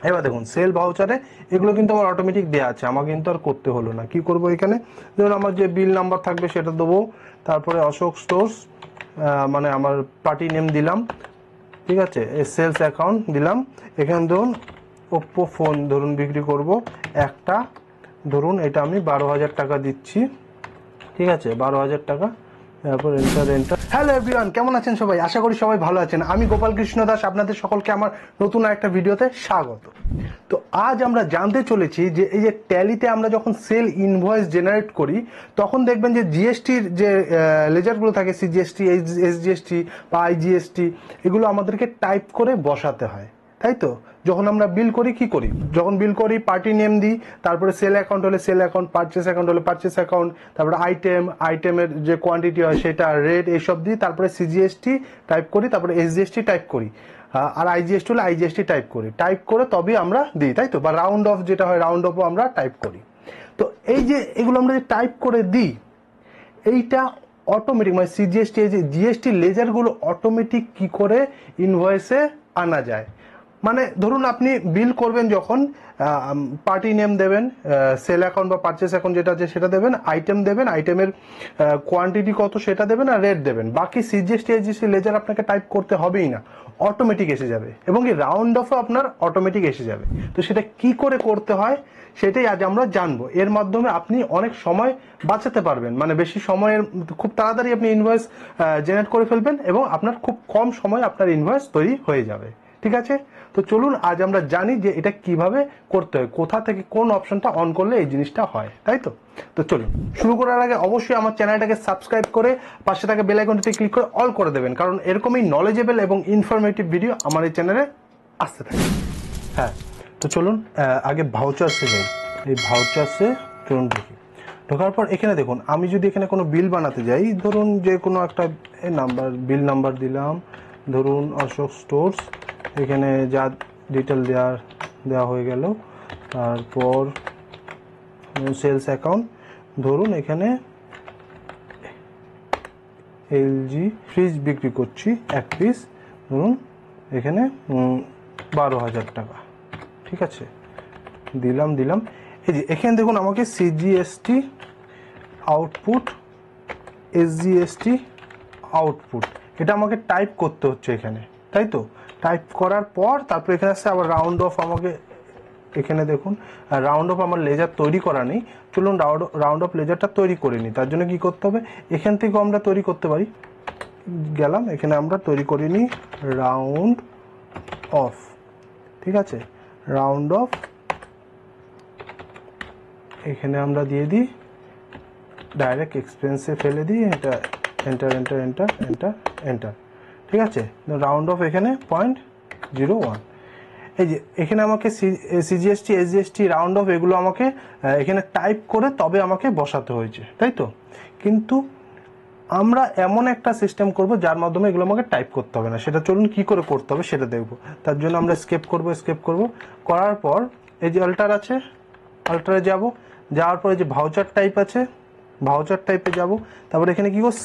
এবার দেখুন সেল ভাউচারে এগুলো কিন্তু আমার অটোমেটিক দেওয়া আছে, আমার কিন্তু আর করতে হলো না। কি করব এখানে, ধরুন আমার যে বিল নাম্বার থাকবে সেটা দেবো, তারপরে অশোক স্টোর্স মানে আমার পার্টি নেম দিলাম, ঠিক আছে, সেলস অ্যাকাউন্ট দিলাম। এখানে ধরুন ওপ্পো ফোন ধরুন বিক্রি করব একটা, ধরুন এটা আমি 12,000 টাকা দিচ্ছি, ঠিক আছে, 12,000 টাকা। তারপর এন্টার। হ্যালো এভরিওয়ান, কেমন আছেন সবাই? আশা করি সবাই ভালো আছেন। আমি গোপাল কৃষ্ণ দাস, আপনাদের সকলকে আমার নতুন একটা ভিডিওতে স্বাগত। তো আজ আমরা জানতে চলেছি যে এই যে ট্যালিতে আমরা যখন সেল ইনভয়েস জেনারেট করি তখন দেখবেন যে জিএসটির যে লেজারগুলো থাকে, সিজিএসটি, এসজিএসটি বা আইজিএসটি, এগুলো আমাদেরকে টাইপ করে বসাতে হয়, তাই তো? যখন আমরা বিল করি কি করি, যখন বিল করি পার্টি নেম দিই, তারপরে সেল অ্যাকাউন্ট হলে সেল অ্যাকাউন্ট, পারচেস অ্যাকাউন্ট হলে পারচেস অ্যাকাউন্ট, তারপরে আইটেমের যে কোয়ান্টিটি হয় সেটা, রেট, এইসব দিই, তারপরে সিজিএসটি টাইপ করি, তারপরে এসজিএসটি টাইপ করি, আর আইজিএসটি হলে আইজিএসটি টাইপ করি, টাইপ করে তবেই আমরা দিই, তাই তো? বা রাউন্ড অফ যেটা হয়, রাউন্ড অফও আমরা টাইপ করি। তো এই যে এগুলো আমরা যে টাইপ করে দিই, এইটা অটোমেটিক মানে সিজিএসটি জিএসটি লেজারগুলো অটোমেটিক কি করে ইনভয়েসে আনা যায়। মানে ধরুন আপনি বিল করবেন যখন, পার্টি নেম দেবেন, সেল অ্যাকাউন্ট বা পারচেস অ্যাকাউন্ট যেটা আছে সেটা দেবেন, আইটেম দেবেন, আইটেমের কোয়ান্টিটি কত সেটা দেবেন, আর রেট দেবেন। বাকি সিজিএসটি লেজার আপনাকে টাইপ করতে হবেই না, অটোমেটিক এসে যাবে, এবং এই রাউন্ড অফও আপনার অটোমেটিক এসে যাবে। তো সেটা কি করে করতে হয় সেটাই আজ আমরা জানবো। এর মাধ্যমে আপনি অনেক সময় বাঁচাতে পারবেন, মানে বেশি সময়ের, খুব তাড়াতাড়ি আপনি ইনভয়েস জেনারেট করে ফেলবেন এবং আপনার খুব কম সময় আপনার ইনভয়েস তৈরি হয়ে যাবে, ঠিক আছে? তো চলুন আজ আমরা জানি যে এটা কিভাবে করতে হয়, কোথা থেকে কোন অপশনটা অন করলে এই জিনিসটা হয়, তাই তো? তো চলুন শুরু করার আগে অবশ্যই আমার চ্যানেলটাকে সাবস্ক্রাইব করে পাশে থাকা বেল আইকনটিতে ক্লিক করে অল করে দেবেন, কারণ এরকমই নলেজেবল এবং ইনফরমেটিভ ভিডিও আমার এই চ্যানেলে আসতে থাকে। হ্যাঁ, তো চলুন আগে ভাউচার্সে যাই। এই ভাউচার্সে চলুন দেখি। ঢোকার পর এখানে দেখুন, আমি যদি এখানে কোনো বিল বানাতে যাই, ধরুন যে কোনো একটা নাম্বার, বিল নাম্বার দিলাম, ধরুন অশোক স্টোর্স, এখানে যা ডিটেল দেওয়া হয়ে গেল। তারপর সেলস অ্যাকাউন্ট, ধরুন এখানে এলজি ফ্রিজ বিক্রি করছি 1 পিস, ধরুন এখানে 12,000 টাকা, ঠিক আছে, দিলাম। এই যে এখানে দেখুন আমাকে সিজিএসটি আউটপুট, এসজিএসটি আউটপুট, এটা আমাকে টাইপ করতে হচ্ছে এখানে, তাই তো? টাইপ করার পর তারপর এখানে আসছে আবার রাউন্ড অফ। আমাকে এখানে দেখুন রাউন্ড অফ আমার লেজার তৈরি করা নেই, চলুন রাউন্ড অফ লেজারটা তৈরি করে নিই। তার জন্য কি করতে হবে, এখান থেকেও আমরা তৈরি করতে পারি। গেলাম এখানে, আমরা তৈরি করে নিই রাউন্ড অফ, ঠিক আছে, রাউন্ড অফ। এখানে আমরা দিয়ে দিই ডাইরেক্ট এক্সপেন্সে ফেলে দিই, এটা এন্টার, ঠিক আছে। রাউন্ড অফ এখানে 0.01। এই যে এখানে আমাকে সিজিএসটি, এসজিএসটি, রাউন্ড অফ এগুলো আমাকে এখানে টাইপ করে তবে আমাকে বসাতে হয়েছে, তাই তো? কিন্তু আমরা এমন একটা সিস্টেম করব যার মাধ্যমে এগুলো আমাকে টাইপ করতে হবে না। সেটা চলুন কি করে করতে হবে সেটা দেখব। তার জন্য আমরা স্কেপ করব, করার পর এই যে অল্টার আছে, অল্টারে যাওয়ার পরে যে ভাউচার টাইপ আছে, ভাউচার টাইপে যাব। তারপর এখানে কি করব,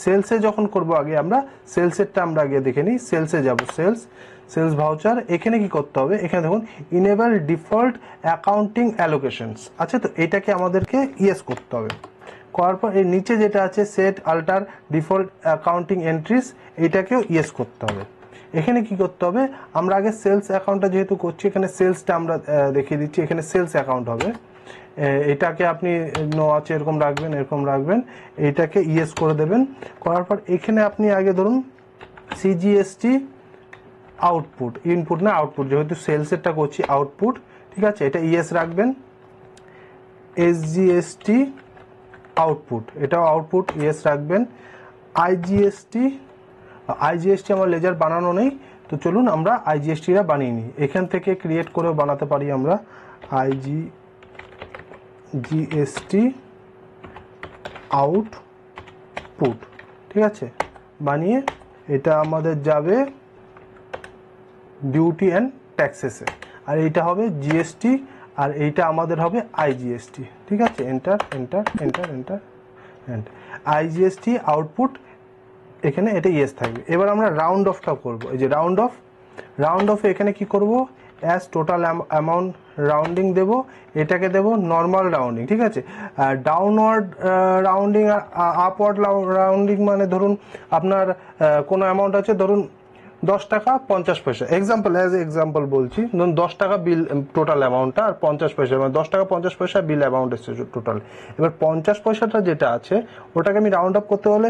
সেলসে যখন করব, আগে আমরা সেলসেরটা আমরা আগে দেখে নিই। সেলসে যাব, সেলস ভাউচার। এখানে কি করতে হবে, এখানে দেখুন ইনেবল ডিফল্ট অ্যাকাউন্টিং অ্যালোকেশনস আছে, তো এটাকে আমাদেরকে ইয়েস করতে হবে। করার পর এই নিচে যেটা আছে set alter default accounting entries, এটাকেও ইয়েস করতে হবে। এখানে কি করতে হবে, আমরা আগে সেলস অ্যাকাউন্টটা যেহেতু করছি, এখানে সেলসটা আমরা দেখিয়ে দিচ্ছি, এখানে সেলস অ্যাকাউন্ট হবে। এটাকে আপনি নো আছে এরকম রাখবেন, এইটাকে ইয়েস করে দেবেন। করার পর এখানে আপনি আগে ধরুন সিজিএসটি আউটপুট, ইনপুট না আউটপুট, যেহেতু সেলসেরটা করছি আউটপুট, ঠিক আছে, এটা ইয়েস রাখবেন। এসজিএসটি আউটপুট, এটাও আউটপুট ইয়েস রাখবেন। আইজিএসটি আমার লেজার বানানো নেই, তো চলুন আমরা আইজিএসটিরা বানিয়ে নিই। এখান থেকে ক্রিয়েট করেও বানাতে পারি আমরা জিএসটি আউটপুট, ঠিক আছে, বানিয়ে এটা আমাদের যাবে ডিউটি অ্যান্ড ট্যাক্সেসে, আর এইটা হবে জিএসটি, আর এইটা আমাদের হবে আইজিএসটি, ঠিক আছে। এন্টার আইজিএসটি আউটপুট, এখানে এটা ইয়েস থাকবে। এবার আমরা রাউন্ড অফটা করব। এই যে রাউন্ড অফ, রাউন্ড অফে এখানে কি করব, অ্যাজ টোটাল অ্যামাউন্ট রাউন্ডিং দেব, এটাকে দেব নর্মাল রাউন্ডিং, ঠিক আছে। ডাউনওয়ার্ড রাউন্ডিং আর আপওয়ার্ড রাউন্ডিং মানে ধরুন আপনার কোনো অ্যামাউন্ট আছে, ধরুন 10 টাকা 50 পয়সা, এক্সাম্পল বলছি, ধরুন 10 টাকা বিল টোটাল অ্যামাউন্টটা, আর 50 পয়সা মানে 10 টাকা 50 পয়সা বিল অ্যামাউন্ট এসছে টোটাল। এবার 50 পয়সাটা যেটা আছে ওটাকে আমি রাউন্ড আপ করতে হলে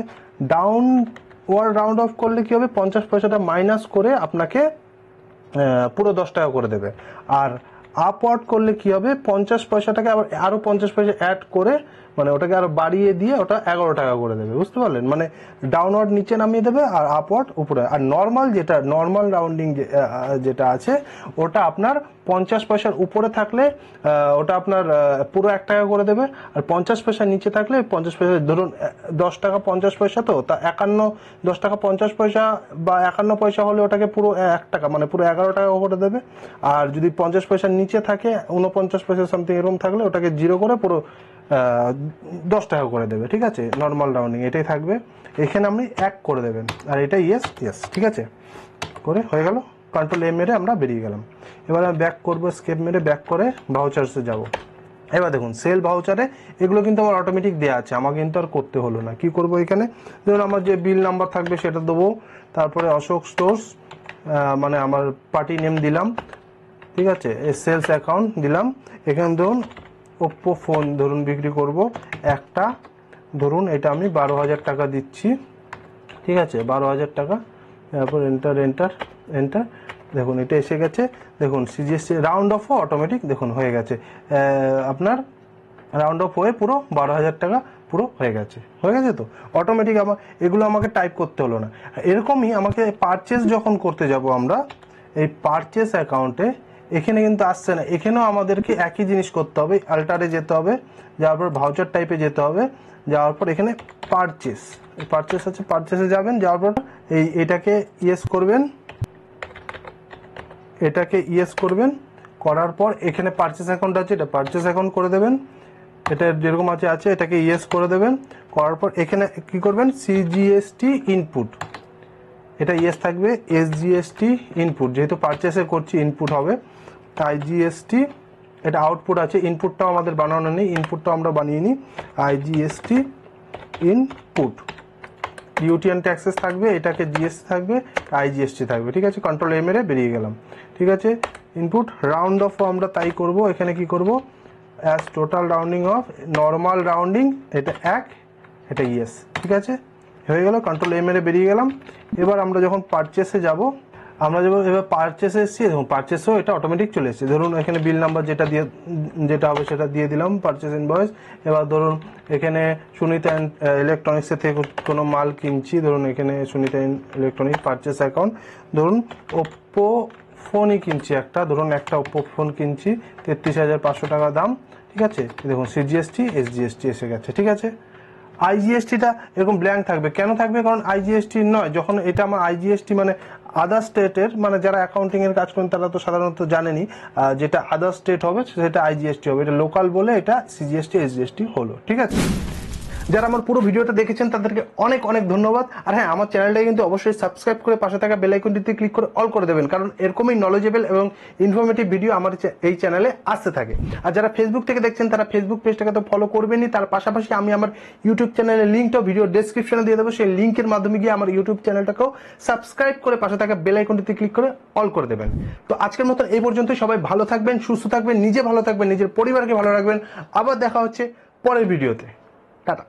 ডাউনওয়ার্ড রাউন্ড অফ করলে কি হবে, 50 পয়সাটা মাইনাস করে আপনাকে পুরো 10 টাকা করে দেবে। আর আপওয়ার্ড করলে কি হবে, 50 পয়সাটাকে আবার আরো 50 পয়সা অ্যাড করে মানে ওটাকে আরো বাড়িয়ে দিয়ে ওটা 11 টাকা করে দেবে, বুঝতে পারলেন। মানে ডাউনওয়ার্ড নিচে নামিয়ে দেবে আর আপওয়ার্ড উপরে। আর নর্মাল রাউন্ডিং যেটা আছে ওটা আপনার 50 পয়সার উপরে থাকলে ওটা আপনার পুরো 1 টাকা করে দেবে, আর 50 পয়সা নিচে থাকলে 50 পয়সা, ধরুন 10 টাকা 50 পয়সা, তো তা 10 টাকা 50 পয়সা বা 51 পয়সা হলে ওটাকে পুরো 1 টাকা মানে পুরো 11 টাকা করে দেবে। আর যদি 50 পয়সার নিচে থাকে 49 পয়সা সামথিং এরকম থাকলে ওটাকে 0 করে পুরো 10 টাকা করে দেবে, ঠিক আছে। নর্মাল রাউন্ডিং এটাই থাকবে, এখানে আপনি 1 করে দেবেন, আর এটা ইয়েস, ঠিক আছে। করে হয়ে গেল, কন্ট্রোল এ মেরে আমরা বেরিয়ে গেলাম। এবার আমি ব্যাক করবো, স্কেপ মেরে ব্যাক করে ভাউচার্সে যাব। এবার দেখুন সেল ভাউচারে এগুলো কিন্তু আমার অটোমেটিক দেওয়া আছে, আমাকে কিন্তু আর করতে হলো না। কি করব, এখানে ধরুন আমার যে বিল নাম্বার থাকবে সেটা দেবো, তারপরে অশোক স্টোর্স মানে আমার পার্টি নেম দিলাম, ঠিক আছে। সেলস অ্যাকাউন্ট দিলাম, এখানে ধরুন ওপ্পো ফোন ধরুন বিক্রি করব একটা, ধরুন এটা আমি 12,000 টাকা দিচ্ছি, ঠিক আছে, 12,000 টাকা। তারপর এন্টার, দেখুন এটা এসে গেছে। দেখুন সিজিএসটি রাউন্ড অফ অটোমেটিক দেখুন হয়ে গেছে, আপনার রাউন্ড অফ হয়ে পুরো 12,000 টাকা পুরো হয়ে গেছে তো অটোমেটিক। এগুলো আমাকে টাইপ করতে হলো না। এরকমই আমাকে পারচেস যখন করতে যাব আমরা, এই পারচেস অ্যাকাউন্টে এখানে কিন্তু আসছে না, এখানেও আমাদেরকে একই জিনিস করতে হবে, আল্টারে যেতে হবে, যাওয়ার পর ভাউচার টাইপে যেতে হবে, যাওয়ার পর এখানে পারচেস আছে, পারচেসে যাবেন, যাওয়ার পর এটাকে ইয়েস করবেন, করার পর এখানে পারচেস অ্যাকাউন্ট আছে, এটা পারচেস অ্যাকাউন্ট করে দেবেন, এটা যেরকম আছে এটাকে ইয়েস করে দেবেন। করার পর এখানে কি করবেন, সিজিএসটি ইনপুট, এটা ইয়েস থাকবে, এসজিএসটি ইনপুট, যেহেতু পারচেসে করছি ইনপুট হবে, আইজিএসটি এটা আউটপুট আছে, ইনপুটটাও আমাদের বানানো নেই, ইনপুটটাও আমরা বানিয়ে নিই, আইজিএসটি ইনপুট, ইউটিএন ট্যাক্সেস থাকবে, এটাকে জিএসটি থাকবে, আইজিএসটি থাকবে, ঠিক আছে। কন্ট্রোল এ মেরে বেরিয়ে গেলাম, ঠিক আছে। ইনপুট রাউন্ড অফ আমরা তাই করব, এখানে কি করব, as total rounding of normal rounding, এটা 1, এটা ইয়েস, ঠিক আছে, হয়ে গেল। কন্ট্রোল এ মেরে বেরিয়ে গেলাম। এবার আমরা যখন পারচেসে যাব, এবার পারচেসে এসেছি, দেখুন পারচেসও এটা অটোমেটিক চলে এসেছে। ধরুন এখানে বিল নাম্বার যেটা হবে সেটা দিয়ে দিলাম, পারচেস ইনভয়েস। এবার ধরুন এখানে সুনিতা ইলেকট্রনিক্সের থেকে কোনো মাল কিনছি, ধরুন এখানে সুনিতা ইলেকট্রনিক্স পারচেস অ্যাকাউন্ট, ধরুন ওপ্পো ফোনই কিনছি একটা, ধরুন একটা ওপ্পো ফোন কিনছি, 33,500 টাকা দাম, ঠিক আছে। দেখুন সিজিএসটি এসজিএসটি এসে গেছে, ঠিক আছে। আইজিএসটিটা এরকম ব্ল্যাঙ্ক থাকবে, কেন থাকবে, কারণ আইজিএসটি নয়, যখন এটা আমার আইজিএসটি মানে আদার স্টেটের, মানে যারা অ্যাকাউন্টিং এর কাজ করেন তারা তো সাধারণত জানেনি, যেটা আদার স্টেট হবে সেটা আইজিএসটি হবে, এটা লোকাল বলে এটা সিজিএসটি এসজিএসটি হলো, ঠিক আছে। যারা আমার পুরো ভিডিওটা দেখেছেন তাদেরকে অনেক ধন্যবাদ। আর হ্যাঁ, আমার চ্যানেলটাকে কিন্তু অবশ্যই সাবস্ক্রাইব করে পাশে থাকা বেল আইকনটিতে ক্লিক করে অল করে দেবেন, কারণ এরকমই নলেজেবল এবং ইনফরমেটিভ ভিডিও আমার এই চ্যানেলে আসতে থাকে। আর যারা ফেসবুক থেকে দেখছেন তারা ফেসবুক পেজটাকে তো ফলো করবেনই, তার পাশাপাশি আমি আমার ইউটিউব চ্যানেলের লিঙ্কটাও ভিডিও ডেসক্রিপশনে দিয়ে দেবো, সেই লিঙ্কের মাধ্যমে গিয়ে আমার ইউটিউব চ্যানেলটাকেও সাবস্ক্রাইব করে পাশে থাকা বেল আইকনটিতে ক্লিক করে অল করে দেবেন। তো আজকের মতো এই পর্যন্তই, সবাই ভালো থাকবেন, সুস্থ থাকবেন, নিজে ভালো থাকবেন, নিজের পরিবারকে ভালো রাখবেন। আবার দেখা হচ্ছে পরের ভিডিওতে, টাটা।